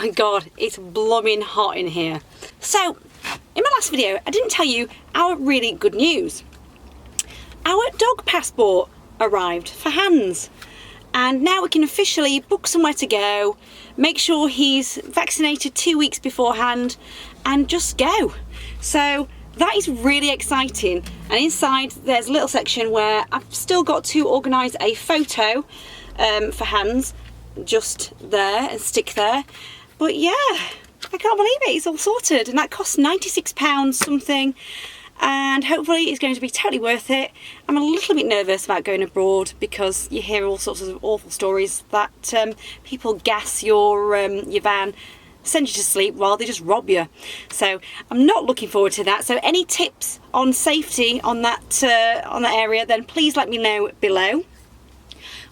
my god, it's blooming hot in here. So, in my last video, I didn't tell you our really good news. Our dog passport arrived for Hans, and now we can officially book somewhere to go, make sure he's vaccinated 2 weeks beforehand, and just go. So that is really exciting. And inside there's a little section where I've still got to organise a photo for Hans, just there and stick there. But yeah, I can't believe it, it's all sorted, and that costs £96 something, and hopefully it's going to be totally worth it. I'm a little bit nervous about going abroad because you hear all sorts of awful stories that people gas your van, send you to sleep while they just rob you. So I'm not looking forward to that. So any tips on safety on that area, then please let me know below.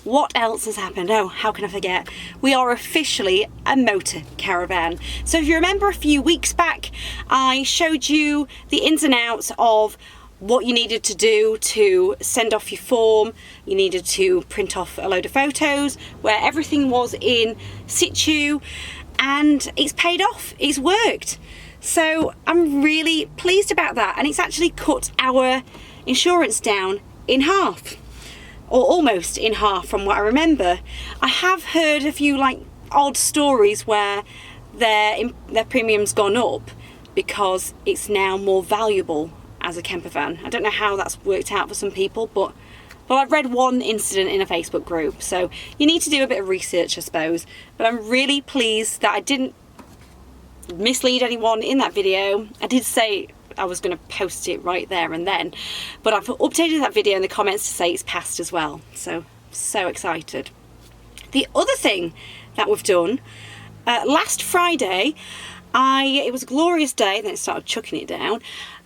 What else has happened? Oh, how can I forget? We are officially a motor caravan. So if you remember a few weeks back, I showed you the ins and outs of what you needed to do to send off your form. You needed to print off a load of photos where everything was in situ, and it's paid off, it's worked. So I'm really pleased about that, and it's actually cut our insurance down in half. Or almost in half from what I remember. I have heard a few like odd stories where their premium's gone up because it's now more valuable as a camper van. I don't know how that's worked out for some people, but well, I've read one incident in a Facebook group, so you need to do a bit of research, I suppose. But I'm really pleased that I didn't mislead anyone in that video. I did say I was going to post it right there and then, but I've updated that video in the comments to say it's passed as well. So excited. The other thing that we've done, last Friday, it was a glorious day, then it started chucking it down.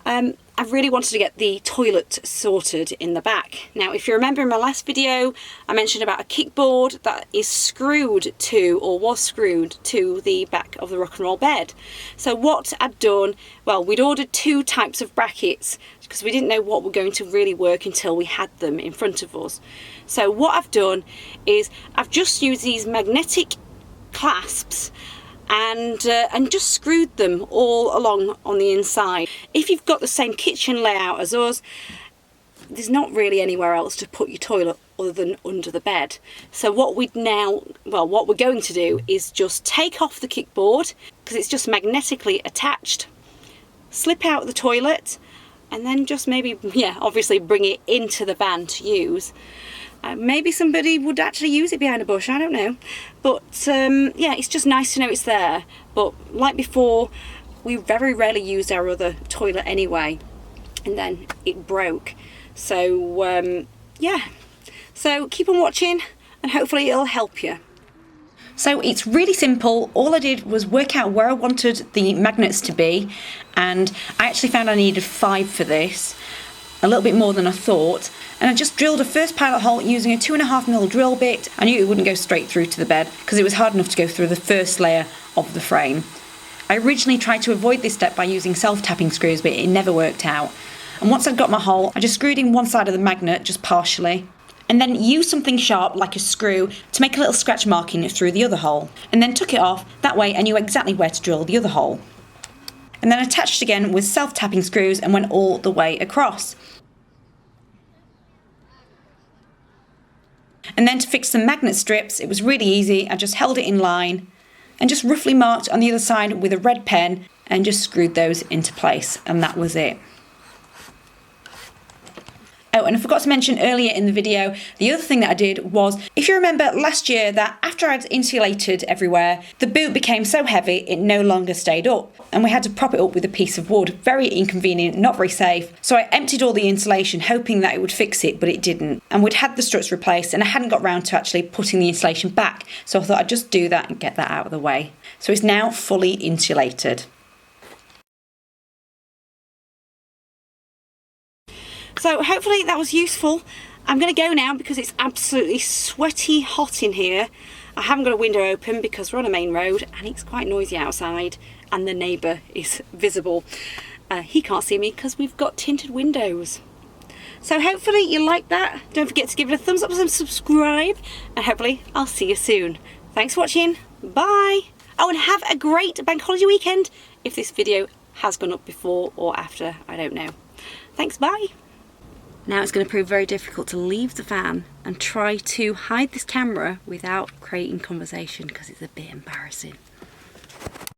I really wanted to get the toilet sorted in the back. Now, if you remember in my last video, I mentioned about a kickboard that is screwed to, or was screwed to, the back of the rock and roll bed. So what I'd done, well, we'd ordered 2 types of brackets because we didn't know what were going to really work until we had them in front of us. So what I've done is I've just used these magnetic clasps and just screwed them all along on the inside. If you've got the same kitchen layout as us, there's not really anywhere else to put your toilet other than under the bed. So what we're going to do is just take off the kickboard, because it's just magnetically attached, slip out the toilet, and then just maybe, yeah, obviously bring it into the van to use. Maybe somebody would actually use it behind a bush, I don't know. But yeah, it's just nice to know it's there. But like before, we very rarely used our other toilet anyway, and then it broke. So yeah, so keep on watching and hopefully it'll help you. So it's really simple. All I did was work out where I wanted the magnets to be, and I actually found I needed 5 for this. A little bit more than I thought, and I just drilled a first pilot hole using a 2.5mm drill bit. I knew it wouldn't go straight through to the bed because it was hard enough to go through the first layer of the frame. I originally tried to avoid this step by using self-tapping screws, but it never worked out. And once I'd got my hole, I just screwed in one side of the magnet, just partially, and then used something sharp like a screw to make a little scratch marking through the other hole, and then took it off. That way I knew exactly where to drill the other hole. And then attached again with self-tapping screws and went all the way across. And then to fix the magnet strips, it was really easy. I just held it in line and just roughly marked on the other side with a red pen and just screwed those into place, and that was it. Oh, and I forgot to mention earlier in the video, the other thing that I did was, if you remember last year, that after I'd insulated everywhere, the boot became so heavy it no longer stayed up, and we had to prop it up with a piece of wood. Very inconvenient, not very safe. So I emptied all the insulation, hoping that it would fix it, but it didn't. And we'd had the struts replaced, and I hadn't got round to actually putting the insulation back, so I thought I'd just do that and get that out of the way. So it's now fully insulated. So hopefully that was useful. I'm going to go now because it's absolutely sweaty hot in here. I haven't got a window open because we're on a main road and it's quite noisy outside, and the neighbour is visible. He can't see me because we've got tinted windows. So hopefully you like that. Don't forget to give it a thumbs up and subscribe, and hopefully I'll see you soon. Thanks for watching. Bye. Oh, and have a great bank holiday weekend. If this video has gone up before or after, I don't know. Thanks, bye. Now it's going to prove very difficult to leave the van and try to hide this camera without creating conversation because it's a bit embarrassing.